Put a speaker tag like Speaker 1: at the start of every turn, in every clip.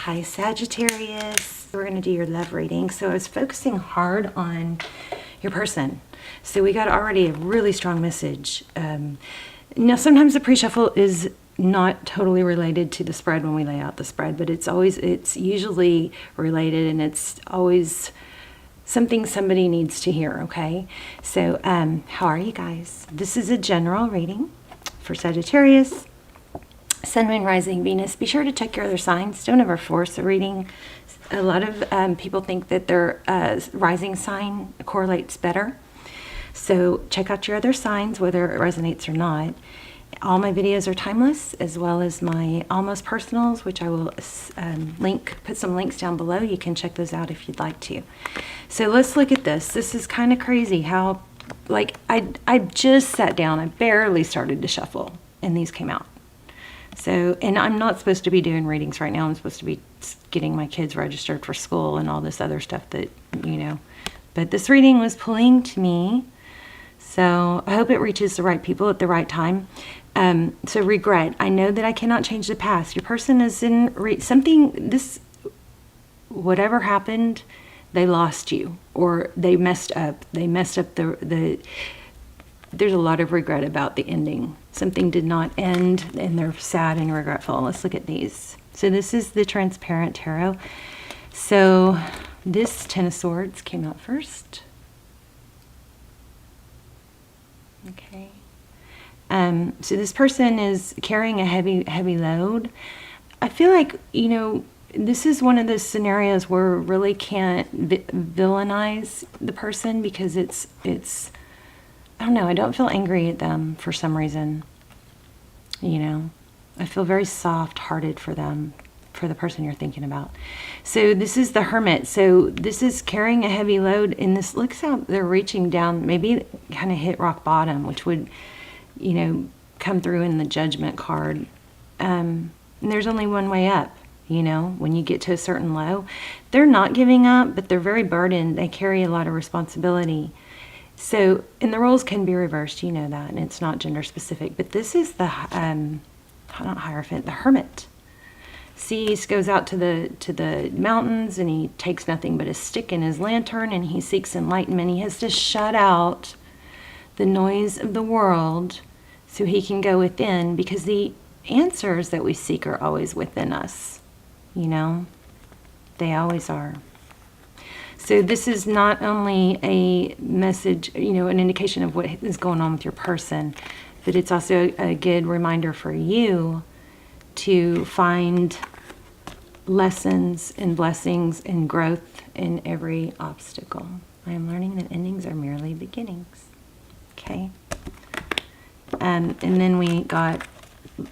Speaker 1: Hi Sagittarius. We're going to do your love reading. So I was focusing hard on your person. So we got already a really strong message. Now sometimes the pre-shuffle is not totally related to the spread when we lay out the spread, but it's usually related, and it's always something somebody needs to hear, okay? So how are you guys? This is a general reading for Sagittarius. Sun, Moon, Rising, Venus. Be sure to check your other signs. Don't ever force a reading. A lot of people think that their rising sign correlates better. So check out your other signs, whether it resonates or not. All my videos are timeless, as well as my almost personals, which I will put some links down below. You can check those out if you'd like to. So let's look at this. This is kind of crazy how, like, I just sat down. I barely started to shuffle, and these came out. So, and I'm not supposed to be doing readings right now. I'm supposed to be getting my kids registered for school and all this other stuff that, you know. But this reading was pulling to me. So I hope it reaches the right people at the right time. So regret. I know that I cannot change the past. Your person is in whatever happened, they lost you, or they messed up. They messed up there's a lot of regret about the ending. Something did not end, and they're sad and regretful. Let's look at these. So this is the transparent tarot. So this Ten of Swords came out first. Okay. So this person is carrying a heavy load. I feel like, you know, this is one of those scenarios where we really can't villainize the person, because it's I don't know, I don't feel angry at them for some reason. You know, I feel very soft-hearted for them, for the person you're thinking about. So this is the Hermit. So this is carrying a heavy load, and this looks out, they're reaching down, maybe kind of hit rock bottom, which would, you know, come through in the Judgment card. And there's only one way up, you know, when you get to a certain low. They're not giving up, but they're very burdened. They carry a lot of responsibility. So, and the roles can be reversed, you know that, and it's not gender specific. But this is the, not Hierophant, the Hermit. See, he goes out to the mountains, and he takes nothing but a stick and his lantern, and he seeks enlightenment. He has to shut out the noise of the world so he can go within, because the answers that we seek are always within us, you know? They always are. So this is not only a message, you know, an indication of what is going on with your person, but it's also a good reminder for you to find lessons and blessings and growth in every obstacle. I am learning that endings are merely beginnings. Okay. And then we got,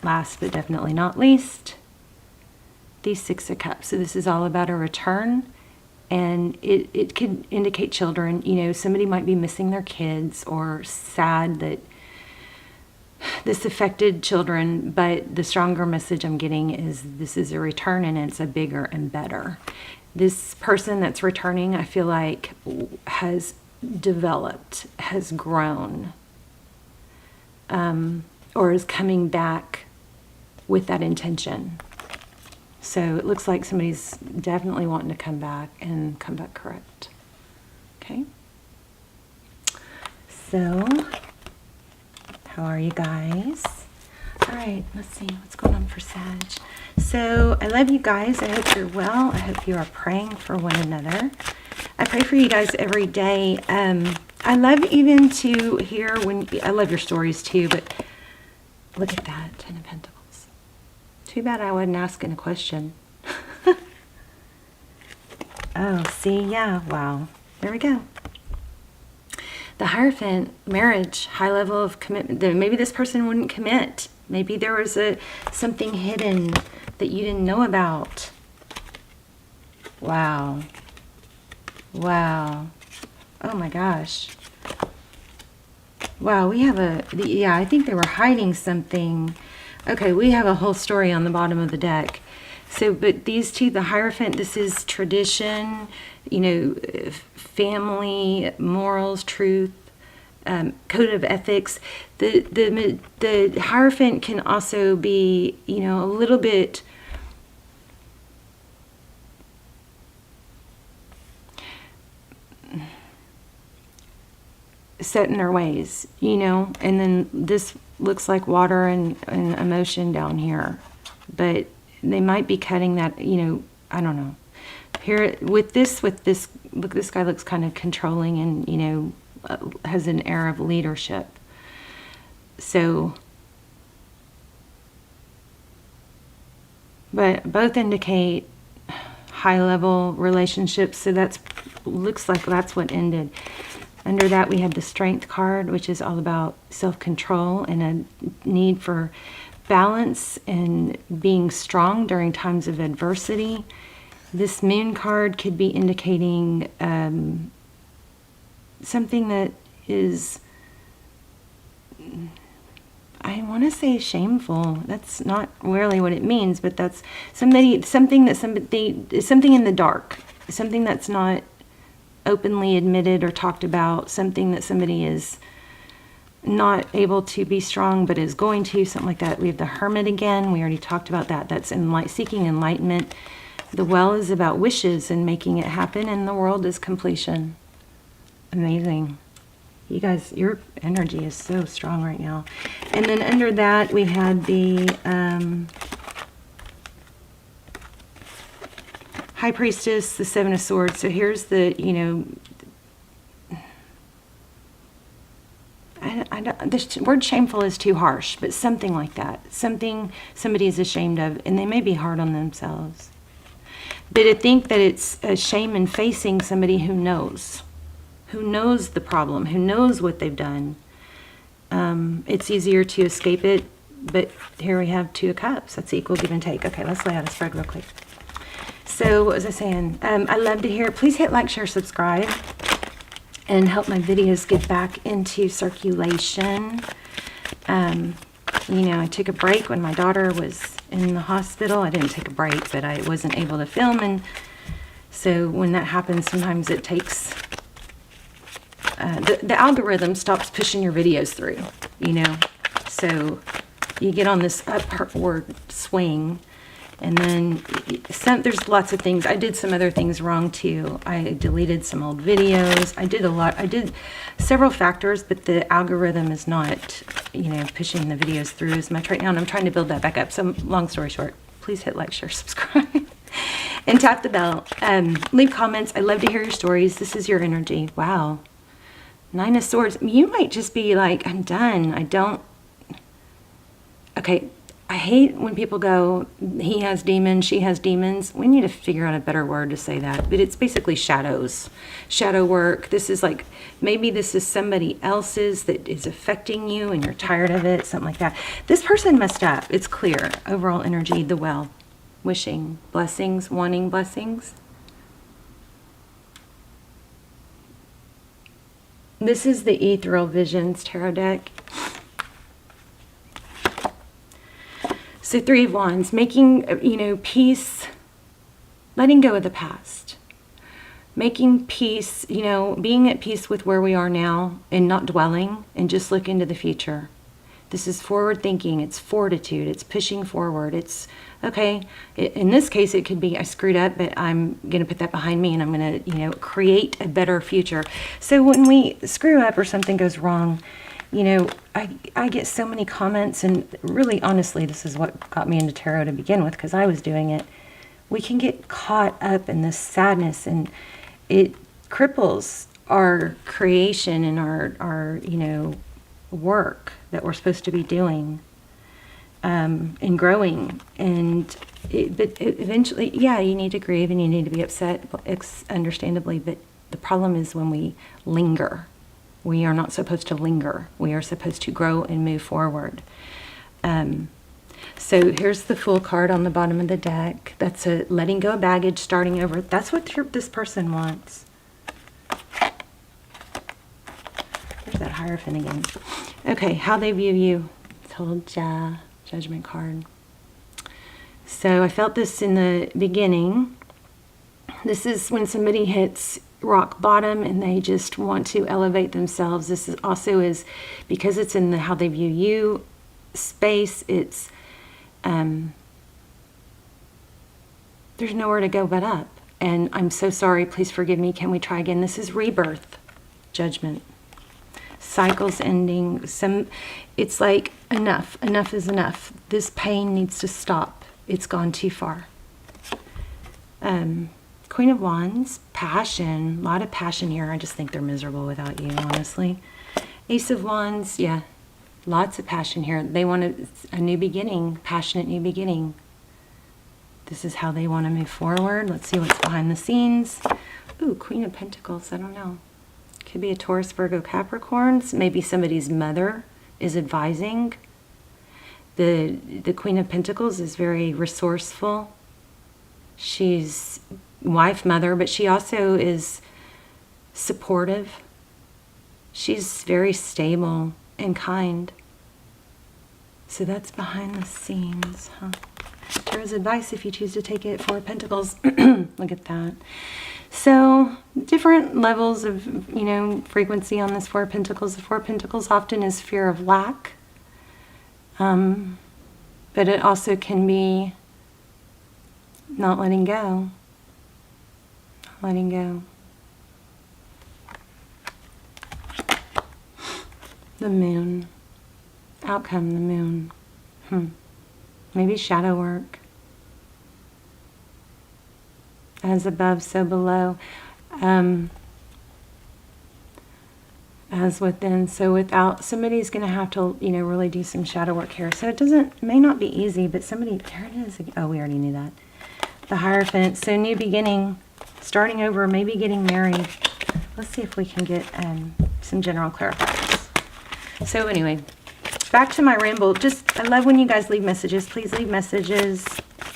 Speaker 1: last but definitely not least, the Six of Cups. So this is all about a return. And it could indicate children, you know, somebody might be missing their kids or sad that this affected children, but the stronger message I'm getting is this is a return, and it's a bigger and better. This person that's returning, I feel like, has developed, has grown, or is coming back with that intention. So it looks like somebody's definitely wanting to come back, and come back correct. Okay. So, how are you guys? All right, let's see what's going on for Sag. So, I love you guys. I hope you're well. I hope you are praying for one another. I pray for you guys every day. I love even to hear I love your stories too, but look at that, Ten of Pentacles. Too bad I wasn't asking a question. Oh, see, yeah, wow. There we go. The Hierophant, marriage, high level of commitment. Maybe this person wouldn't commit. Maybe there was something hidden that you didn't know about. Wow. Wow. Oh my gosh. Wow, we have yeah, I think they were hiding something. Okay, we have a whole story on the bottom of the deck. So, but these two, the Hierophant, this is tradition, you know, family, morals, truth, code of ethics. The Hierophant can also be, you know, a little bit set in their ways, you know, and then this looks like water and emotion down here, but they might be cutting that, you know, I don't know. Here with this, look, this guy looks kind of controlling and, you know, has an air of leadership. So, but both indicate high-level relationships, so that's looks like that's what ended. Under that, we have the Strength card, which is all about self-control and a need for balance and being strong during times of adversity. This Moon card could be indicating something that is, I want to say shameful. That's not really what it means, but that's something in the dark, something that's not openly admitted or talked about, something that somebody is not able to be strong but is going to, something like that. We have the Hermit again. We already talked about that. That's seeking enlightenment. The Well is about wishes and making it happen, and the World is completion. Amazing. You guys, your energy is so strong right now. And then under that, we had the High Priestess, the Seven of Swords. So here's the, you know, the word shameful is too harsh, but something like that. Something somebody is ashamed of, and they may be hard on themselves. But I think that it's a shame in facing somebody who knows the problem, who knows what they've done. It's easier to escape it, but here we have Two of Cups. That's equal give and take. Okay, let's lay out a spread real quick. So what was I saying? I love to hear. Please hit like, share, subscribe, and help my videos get back into circulation. You know, I took a break when my daughter was in the hospital. I didn't take a break, but I wasn't able to film, and so when that happens, sometimes it takes the algorithm stops pushing your videos through, you know, so you get on this upward swing, and then there's lots of things. I did some other things wrong too. I deleted some old videos. I did several factors, but the algorithm is not, you know, pushing the videos through as much right now, and I'm trying to build that back up. So long story short, please hit like, share, subscribe, and tap the bell. Leave comments. I love to hear your stories. This is your energy. Wow. Nine of Swords. You might just be like, I'm done. Okay, I hate when people go, he has demons, she has demons. We need to figure out a better word to say that. But it's basically shadows, shadow work. This is like, maybe this is somebody else's that is affecting you and you're tired of it, something like that. This person messed up. It's clear. Overall energy, the Well. Wishing blessings, wanting blessings. This is the Ethereal Visions Tarot deck. So Three of Wands, making, you know, peace, letting go of the past. Making peace, you know, being at peace with where we are now and not dwelling and just look into the future. This is forward thinking, it's fortitude, it's pushing forward. It's, okay, in this case it could be I screwed up, but I'm going to put that behind me and I'm going to, you know, create a better future. So when we screw up or something goes wrong, you know, I get so many comments, and really honestly this is what got me into tarot to begin with, because I was doing it. We can get caught up in this sadness, and it cripples our creation and our you know, work that we're supposed to be doing, and growing. And but eventually, yeah, you need to grieve and you need to be upset, understandably, but the problem is when we linger. We are not supposed to linger. We are supposed to grow and move forward. So here's the Fool card on the bottom of the deck. That's a letting go of baggage, starting over. That's what this person wants. There's that Hierophant again. Okay, how they view you. Told ya. Judgment card. So I felt this in the beginning. This is when somebody hits rock bottom and they just want to elevate themselves. This is also is because it's in the how they view you space. It's there's nowhere to go but up. And I'm so sorry. Please forgive me. Can we try again? This is rebirth, Judgment. cycles ending. It's like enough is enough. This pain needs to stop. It's gone too far. Queen of Wands, passion, a lot of passion here. I just think they're miserable without you, honestly. Ace of Wands, yeah, lots of passion here. They want a new beginning, passionate new beginning. This is how they want to move forward. Let's see what's behind the scenes. Ooh, Queen of Pentacles, I don't know. Could be a Taurus, Virgo, Capricorns. Maybe somebody's mother is advising. The Queen of Pentacles is very resourceful. She's wife, mother, but she also is supportive. She's very stable and kind. So that's behind the scenes, huh? Tarot's advice, if you choose to take it, Four of Pentacles. Look at that. So different levels of, frequency on this Four of Pentacles. The Four of Pentacles often is fear of lack. But it also can be not letting go. Letting go. The Moon. Outcome, the Moon. Maybe shadow work. As above, so below. As within, so without. Somebody's going to have to, really do some shadow work here. So it may not be easy, but somebody, there it is. Oh, we already knew that. The Hierophant. So new beginning, starting over, maybe getting married. Let's see if we can get some general clarifiers. So anyway, back to my ramble. I love when you guys leave messages. Please leave messages.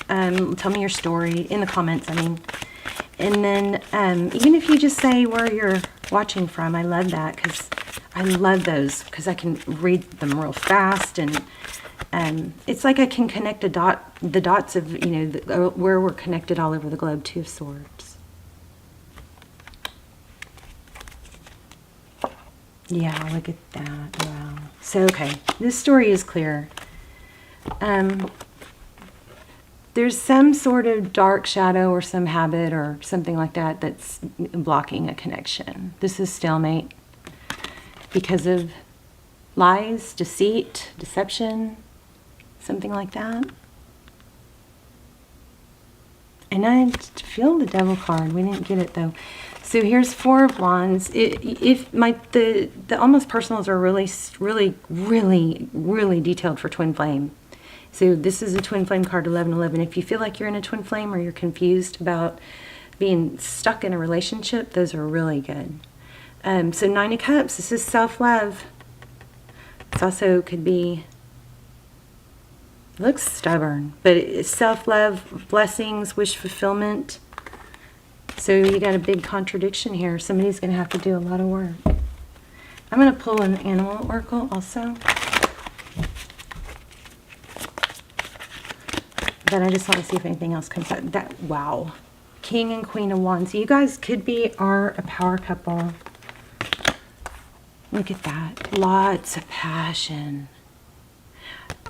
Speaker 1: Tell me your story in the comments, And then even if you just say where you're watching from, I love that, because I love those, because I can read them real fast, and it's like I can connect the dots of, where we're connected all over the globe. Two of Swords. Yeah, look at that. Wow. So, okay, this story is clear. There's some sort of dark shadow or some habit or something like that that's blocking a connection. This is stalemate because of lies, deceit, deception, something like that. And I feel the Devil card. We didn't get it though. So here's Four of Wands. The almost personals are really, really, really, really detailed for twin flame. So this is a twin flame card, 1111. If you feel like you're in a twin flame or you're confused about being stuck in a relationship, those are really good. So Nine of Cups, this is self-love. This also could be, looks stubborn, but it's self-love, blessings, wish fulfillment. So you got a big contradiction here. Somebody's going to have to do a lot of work. I'm going to pull an animal oracle also. But I just want to see if anything else comes out. Wow. King and Queen of Wands. So you guys are a power couple. Look at that. Lots of passion.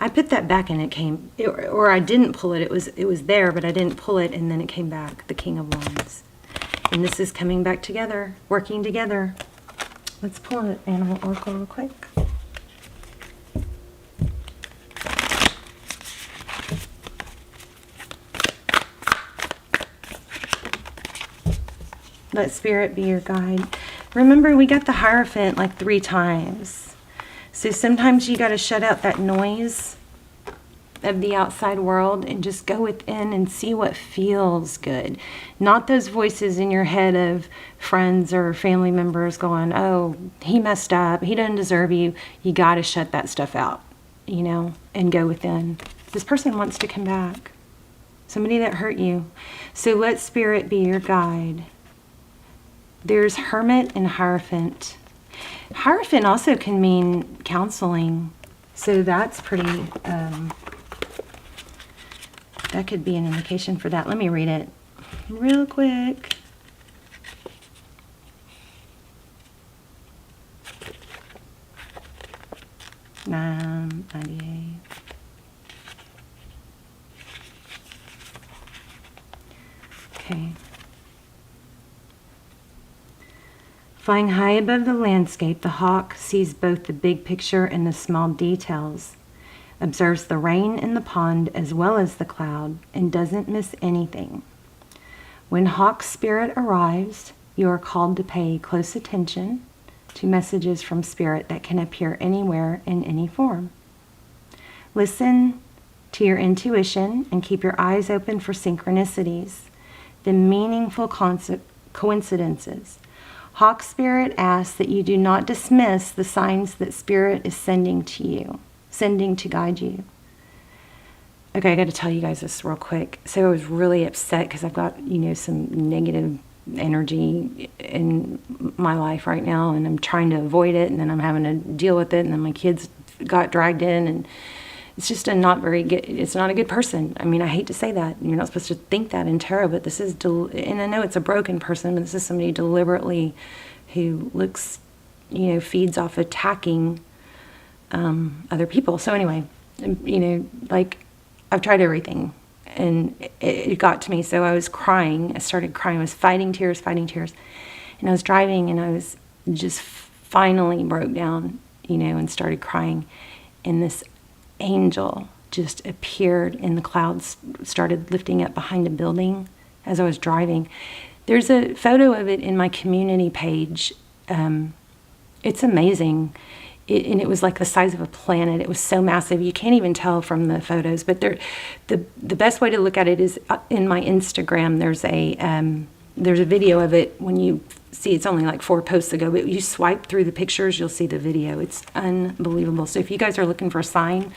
Speaker 1: I put that back and it came, or I didn't pull it. It was there, but I didn't pull it, and then it came back. The King of Wands. And this is coming back together, working together. Let's pull an animal oracle real quick. Let Spirit be your guide. Remember, we got the Hierophant like 3 times. So sometimes you got to shut out that noise of the outside world and just go within and see what feels good. Not those voices in your head of friends or family members going, oh, he messed up, he doesn't deserve you. You got to shut that stuff out, and go within. This person wants to come back. Somebody that hurt you. So let Spirit be your guide. There's Hermit and Hierophant. Hierophant also can mean counseling. So that's pretty, that could be an indication for that. Let me read it real quick. $9.98. Okay. Flying high above the landscape, the hawk sees both the big picture and the small details, observes the rain in the pond as well as the cloud, and doesn't miss anything. When hawk spirit arrives, you are called to pay close attention to messages from spirit that can appear anywhere in any form. Listen to your intuition and keep your eyes open for synchronicities, the meaningful coincidences. Hawk Spirit asks that you do not dismiss the signs that Spirit is sending to guide you. Okay, I got to tell you guys this real quick. So I was really upset because I've got, some negative energy in my life right now, and I'm trying to avoid it, and then I'm having to deal with it, and then my kids got dragged in, and it's just it's not a good person. I mean, I hate to say that. You're not supposed to think that in tarot, but this is, and I know it's a broken person, but this is somebody deliberately who looks, feeds off attacking other people. So anyway, I've tried everything, and it got to me. So I was crying. I started crying. I was fighting tears. And I was driving, and I was just finally broke down, and started crying. And this angel just appeared in the clouds, started lifting up behind a building as I was driving. There's a photo of it in my community page. It's amazing. And it was like the size of a planet. It was so massive. You can't even tell from the photos. But the best way to look at it is in my Instagram. There's a video of it. When you see, it's only like 4 posts ago, but you swipe through the pictures, you'll see the video. It's unbelievable. So if you guys are looking for a sign,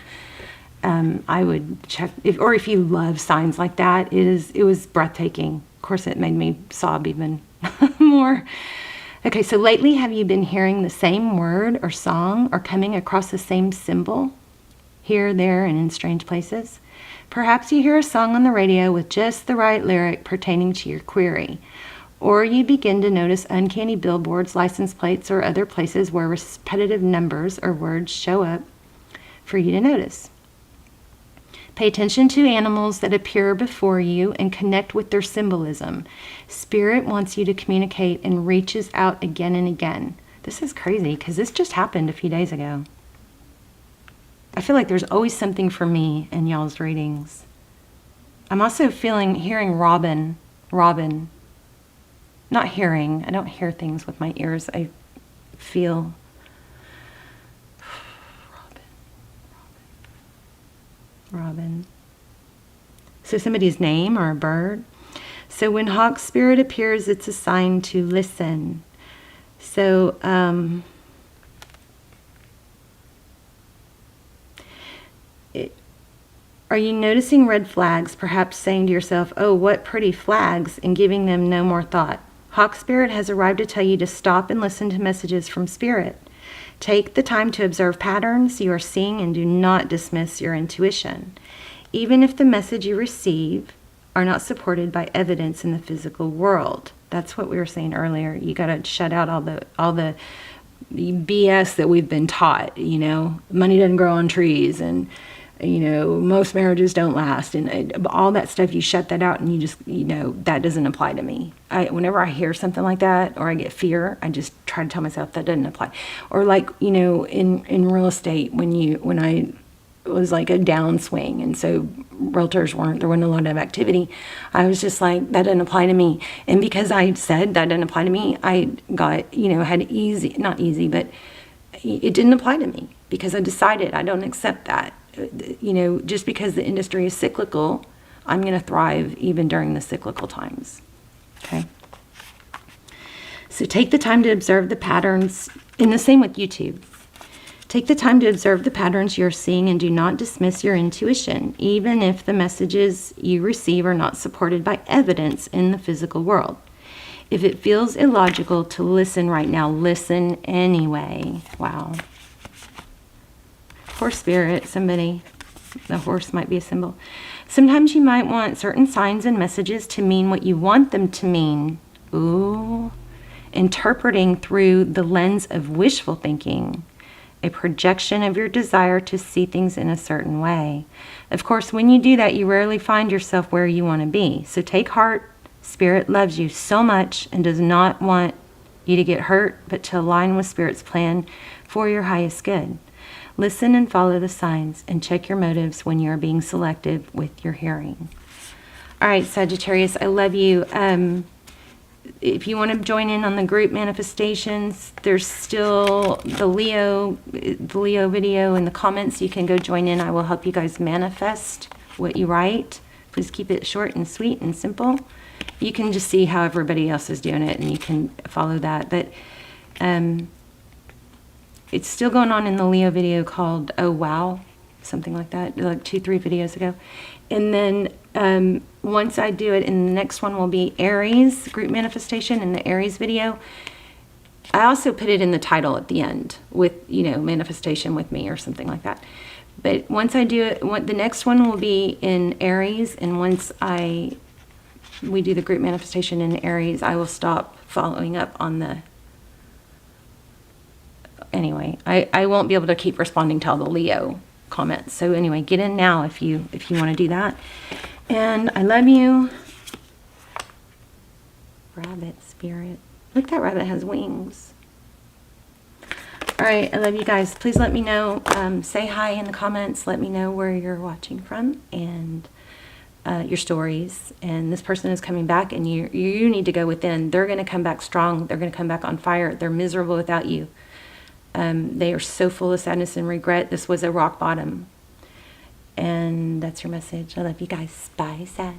Speaker 1: I would check. If you love signs like that, it was breathtaking. Of course, it made me sob even more. Okay, so lately, have you been hearing the same word or song or coming across the same symbol here, there, and in strange places? Perhaps you hear a song on the radio with just the right lyric pertaining to your query. Or you begin to notice uncanny billboards, license plates, or other places where repetitive numbers or words show up for you to notice. Pay attention to animals that appear before you and connect with their symbolism. Spirit wants you to communicate and reaches out again and again. This is crazy because this just happened a few days ago. I feel like there's always something for me in y'all's readings. I'm also hearing Robin. Not hearing. I don't hear things with my ears. I feel. Robin. So somebody's name or a bird. So when hawk spirit appears, it's a sign to listen. So are you noticing red flags, perhaps saying to yourself, oh, what pretty flags, and giving them no more thought? Hawk spirit has arrived to tell you to stop and listen to messages from spirit. Take the time to observe patterns you are seeing and do not dismiss your intuition. Even if the message you receive are not supported by evidence in the physical world. That's what we were saying earlier. You got to shut out all the BS that we've been taught, money doesn't grow on trees, and most marriages don't last, and all that stuff. You shut that out, and you just, that doesn't apply to me. Whenever I hear something like that, or I get fear, I just try to tell myself that doesn't apply. Or like, in real estate, when I was like a downswing, and so realtors there wasn't a lot of activity, I was just like, that doesn't apply to me. And because I said that doesn't apply to me, I got, had not easy, but it didn't apply to me because I decided I don't accept that. Just because the industry is cyclical, I'm going to thrive even during the cyclical times. Okay. So take the time to observe the patterns, and the same with YouTube. Take the time to observe the patterns you're seeing and do not dismiss your intuition, even if the messages you receive are not supported by evidence in the physical world. If it feels illogical to listen right now, listen anyway. Wow. Horse spirit, the horse might be a symbol. Sometimes you might want certain signs and messages to mean what you want them to mean. Ooh. Interpreting through the lens of wishful thinking, a projection of your desire to see things in a certain way. Of course, when you do that, you rarely find yourself where you want to be. So take heart. Spirit loves you so much and does not want you to get hurt, but to align with Spirit's plan for your highest good. Listen and follow the signs, and check your motives when you are being selective with your hearing. All right, Sagittarius, I love you. If you want to join in on the group manifestations, there's still the Leo video in the comments. You can go join in. I will help you guys manifest what you write. Please keep it short and sweet and simple. You can just see how everybody else is doing it, and you can follow that. But it's still going on in the Leo video called Oh Wow, something like that, like 2-3 videos ago. And then once I do it, and the next one will be Aries group manifestation in the Aries video. I also put it in the title at the end with, you know, manifestation with me or something like that. But once I do it, the next one will be in Aries, and once we do the group manifestation in Aries, I will stop following up on the... Anyway, I won't be able to keep responding to all the Leo comments. So anyway, get in now if you want to do that. And I love you. Rabbit spirit. Look, that rabbit has wings. All right, I love you guys. Please let me know. Say hi in the comments. Let me know where you're watching from and your stories. And this person is coming back, and you need to go within. They're going to come back strong. They're going to come back on fire. They're miserable without you. They are so full of sadness and regret. This was a rock bottom. And that's your message. I love you guys. Bye, Sag.